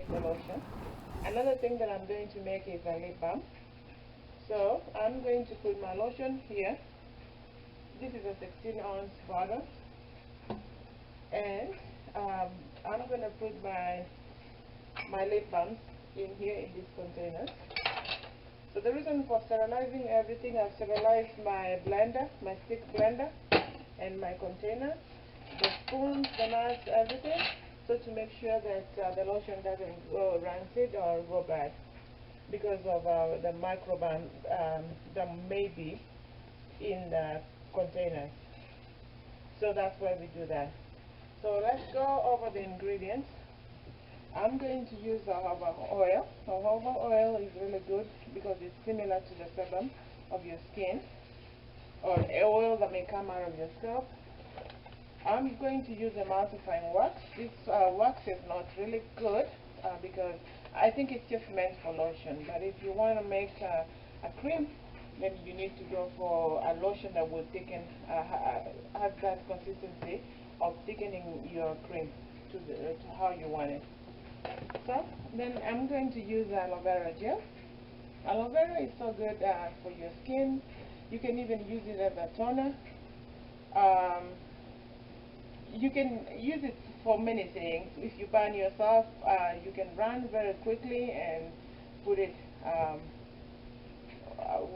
the lotion. Another thing that I'm going to make is a lip balm. So I'm going to put my lotion here. This is a 16-ounce bottle, and I'm going to put my lip balms in here in these containers. So the reason for sterilizing everything, I've sterilized my blender, my stick blender, and my container, the spoons, the knives, everything, so to make sure that the lotion doesn't go rancid or go bad because of the microbiome that may be in the containers. So that's why we do that. So let's go over the ingredients. I'm going to use jojoba oil. Jojoba oil is really good because it's similar to the sebum of your skin, or oil that may come out of your scalp. I'm going to use emulsifying wax. This wax is not really good because I think it's just meant for lotion. But if you want to make a cream, then you need to go for a lotion that will thicken, have that consistency of thickening your cream to how you want it. So then I'm going to use aloe vera gel. Aloe vera is so good for your skin. You can even use it as a toner. You can use it for many things. If you burn yourself, you can run very quickly and put it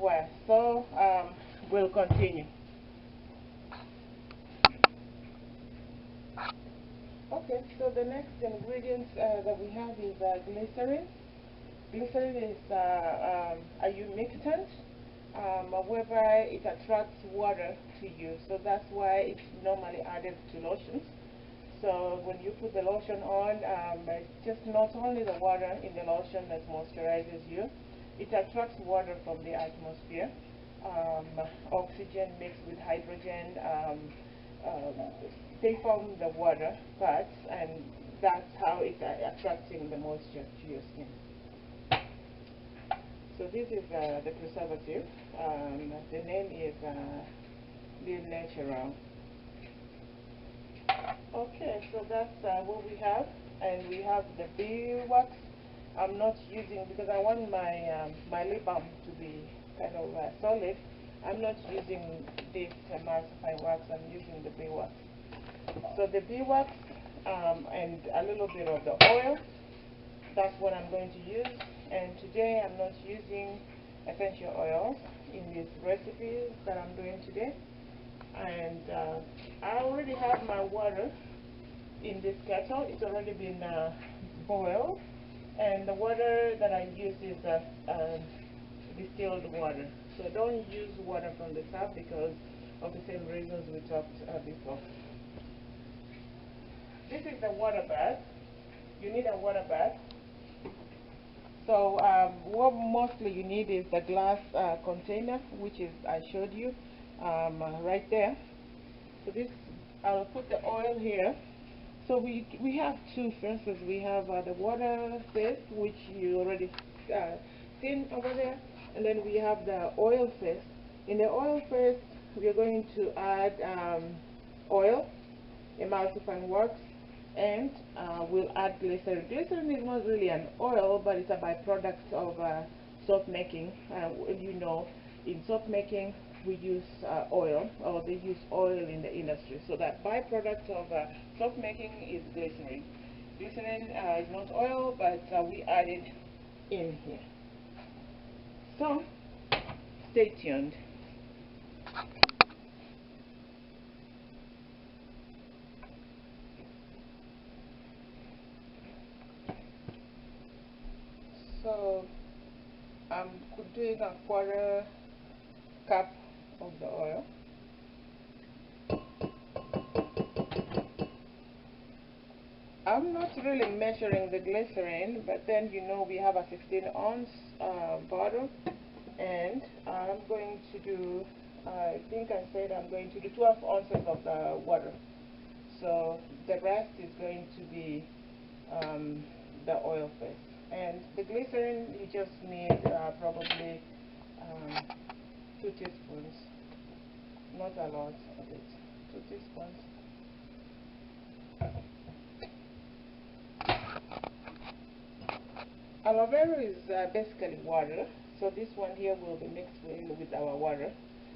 well. So we'll continue. Okay, so the next ingredient that we have is glycerin. Glycerin is a humectant, whereby it attracts water to you. So that's why it's normally added to lotions. So when you put the lotion on, it's just not only the water in the lotion that moisturizes you, it attracts water from the atmosphere, oxygen mixed with hydrogen. They form the water parts, and that's how it's attracting the moisture to your skin. So this is the preservative. The name is Live Natural. Okay, so that's what we have, and we have the beeswax. I'm not using because I want my lip balm to be kind of solid. I'm not using this emulsifying wax. I'm using the beeswax. So the beeswax and a little bit of the oil. That's what I'm going to use. And today I'm not using essential oils in these recipes that I'm doing today. And I already have my water in this kettle. It's already been boiled, and the water that I use is distilled water. So don't use water from the tap because of the same reasons we talked before. This is the water bath. You need a water bath. So what mostly you need is the glass container, which is I showed you right there. So this, I'll put the oil here. So we have two phases. We have the water phase, which you already seen over there, and then we have the oil phase. In the oil phase, we are going to add oil, emulsifying wax, and we'll add glycerin. Glycerin is not really an oil, but it's a byproduct of soap making. You know, in soap making, we use oil, or they use oil in the industry. So that byproduct of soap making is glycerin. Glycerin is not oil, but we add it in here. So stay tuned. So I'm doing a quarter cup of the oil. I'm not really measuring the glycerin, but then you know we have a 16-ounce bottle, and I'm going to do, I think I said I'm going to do 12 ounces of the water. So the rest is going to be the oil phase. And the glycerin, you just need probably 2 teaspoons, not a lot of it, 2 teaspoons. aloe vera is basically water, so this one here will be mixed with our water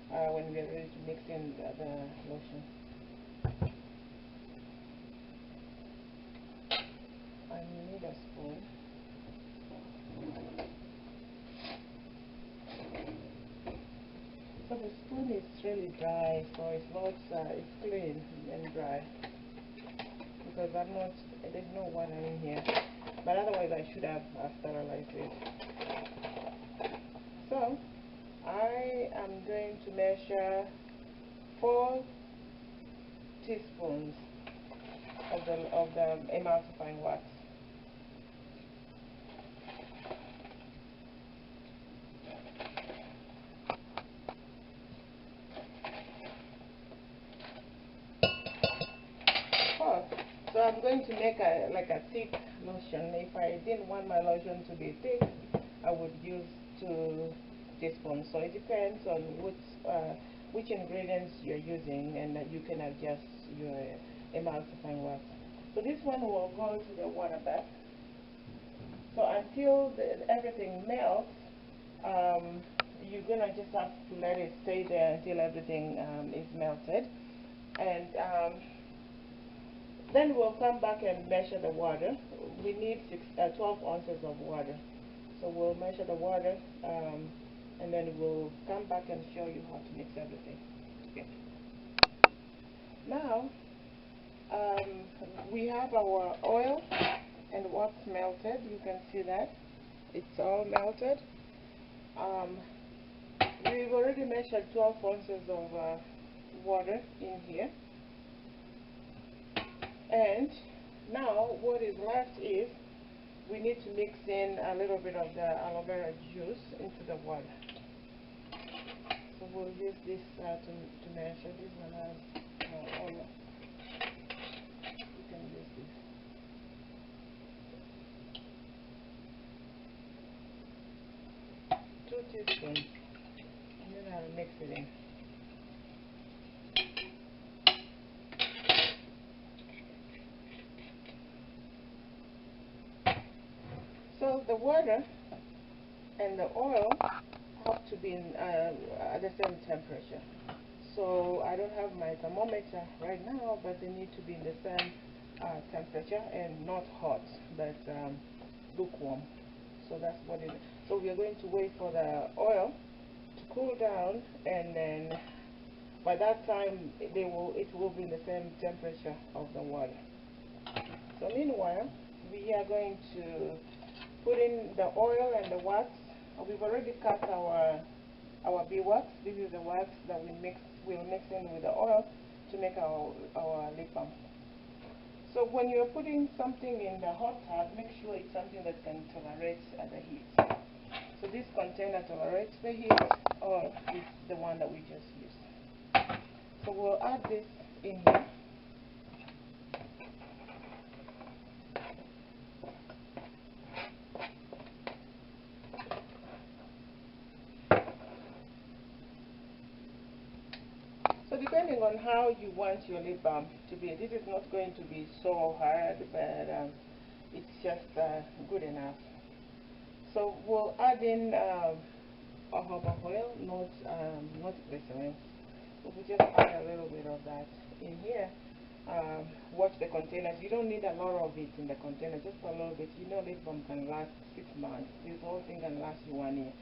when we are ready to mix in the lotion. And you need a spoon. So the spoon is really dry, so it's not it's clean and dry because there's no water in here. But otherwise I should have sterilized it. So I am going to measure 4 teaspoons of the emulsifying wax. So I'm going to make like a thick lotion. If I didn't want my lotion to be thick, I would use 2 teaspoons. So it depends on which ingredients you're using, and you can adjust your emulsifying wax. So this one will go to the water bath. So until everything melts, you're gonna just have to let it stay there until everything is melted, and then we'll come back and measure the water. We need 12 ounces of water. So we'll measure the water, and then we'll come back and show you how to mix everything. Okay. Now, we have our oil and wax melted. You can see that. It's all melted. We've already measured 12 ounces of water in here. And now what is left is we need to mix in a little bit of the aloe vera juice into the water. So we'll use this to measure. This one has oil. You can use this. Two teaspoons. And then I'll mix it in. So the water and the oil have to be at the same temperature. So I don't have my thermometer right now, but they need to be in the same temperature and not hot, but lukewarm. So that's what it is. So we are going to wait for the oil to cool down, and then by that time it will be in the same temperature of the water. So meanwhile, we are going to put in the oil and the wax. We've already cut our beeswax. This is the wax that we'll mix in with the oil to make our lip balm. So when you're putting something in the hot tub, make sure it's something that can tolerate the heat. So this container tolerates the heat, or it's the one that we just used. So we'll add this in here. So depending on how you want your lip balm to be, this is not going to be so hard, but it's just good enough. So we'll add in jojoba oil, not glycerin. So we just add a little bit of that in here. Watch the containers. You don't need a lot of it in the container, just a little bit. You know, lip balm can last 6 months. This whole thing can last you 1 year.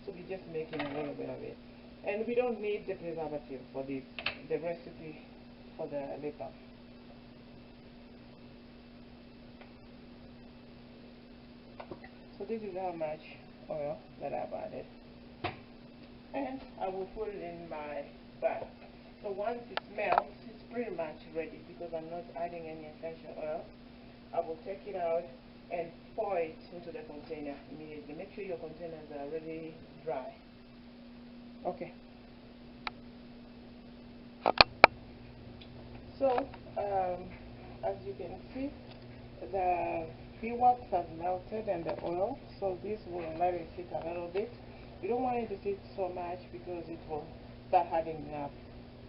So we're just making a little bit of it. And we don't need the preservative for this, the recipe for the lip balm. So this is how much oil that I've added. And I will put it in my bath. So once it melts, it's pretty much ready because I'm not adding any essential oil. I will take it out and pour it into the container immediately. Make sure your containers are really dry. Okay. So, as you can see, the beeswax has melted and the oil, so this will let it sit a little bit. You don't want it to sit so much because it will start hardening up.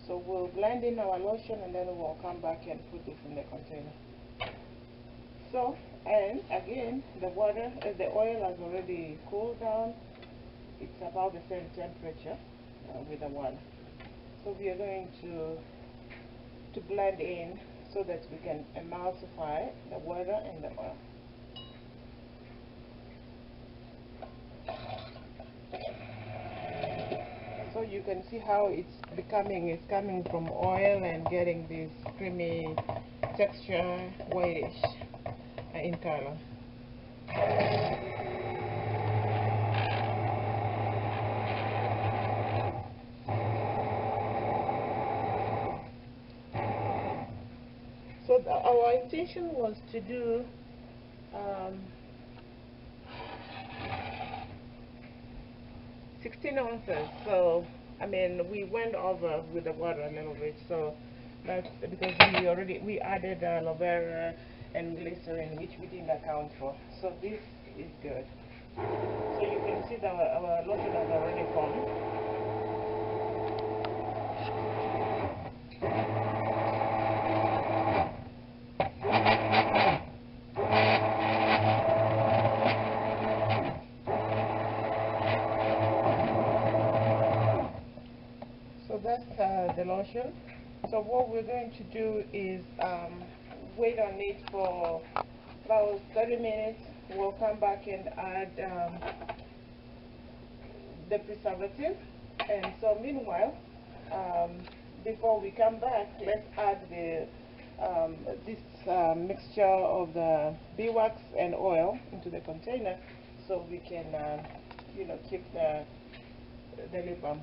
So we'll blend in our lotion, and then we'll come back and put this in the container. So And again, the water, the oil has already cooled down. It's about the same temperature with the water. So we are going to blend in so that we can emulsify the water and the oil. So you can see how it's coming from oil and getting this creamy texture, whitish in color. So our intention was to do 16 ounces. So I mean, we went over with the water a little bit. So that's because we added aloe vera and glycerin, which we didn't account for. So this is good. So you can see that our lotion has already formed. So that's the lotion. So what we're going to do is wait on it for about 30 minutes. We'll come back and add the preservative. And so meanwhile, before we come back, let's add this mixture of the beeswax and oil into the container so we can keep the lip balm.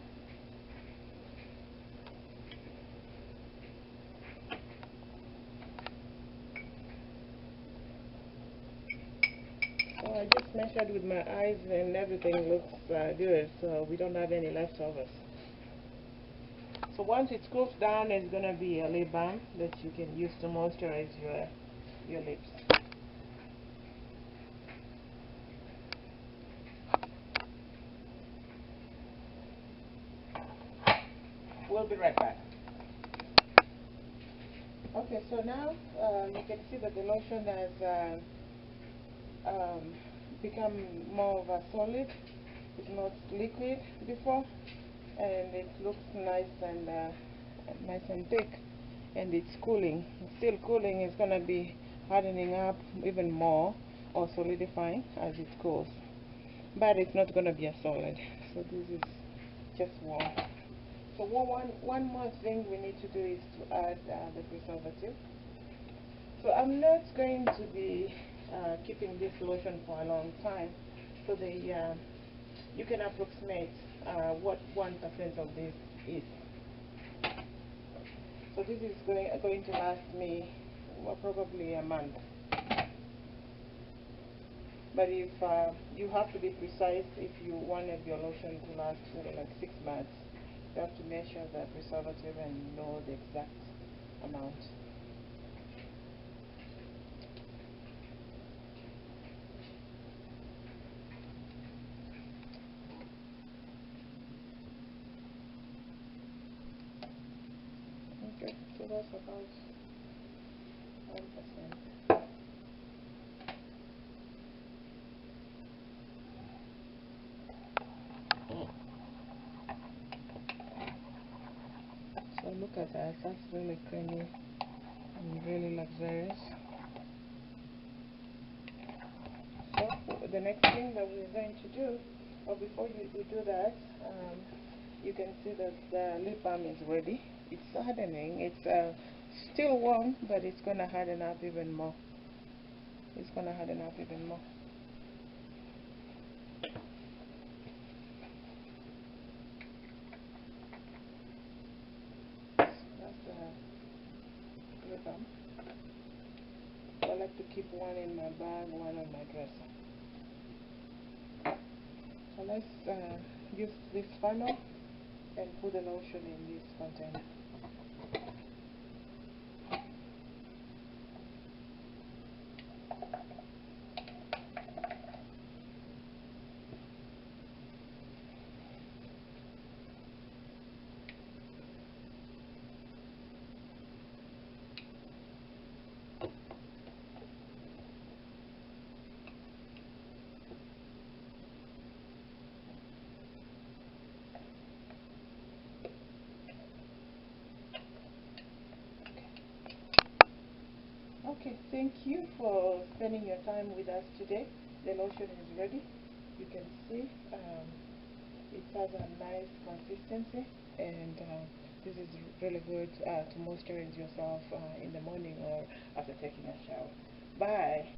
So I just measured with my eyes and everything looks good, so we don't have any leftovers. So once it cools down, it's going to be a lip balm that you can use to moisturize your lips. We'll be right back. Okay, so now you can see that the lotion has become more of a solid. It's not liquid before, and it looks nice and thick, and it's cooling. It's still cooling. It's gonna be hardening up even more or solidifying as it cools, but it's not gonna be a solid. So this is just warm. So one more thing we need to do is to add the preservative. So I'm not going to be keeping this lotion for a long time, so you can approximate what 1% of this is. So this is going to last me probably a month. But if you have to be precise, if you wanted your lotion to last like 6 months, you have to measure the preservative and know the exact amount. Okay, so that's about 1%. So look at that, that's really creamy and really luxurious. So the next thing that we're going to do, or before we do that, you can see that the lip balm is ready. It's hardening. It's still warm, but it's going to harden up even more. It's going to harden up even more. That's the lip balm. So I like to keep one in my bag, one on my dresser. So let's use this funnel and put the lotion in this container. Okay, thank you for spending your time with us today. The lotion is ready. You can see it has a nice consistency, and this is really good to moisturize yourself in the morning or after taking a shower. Bye.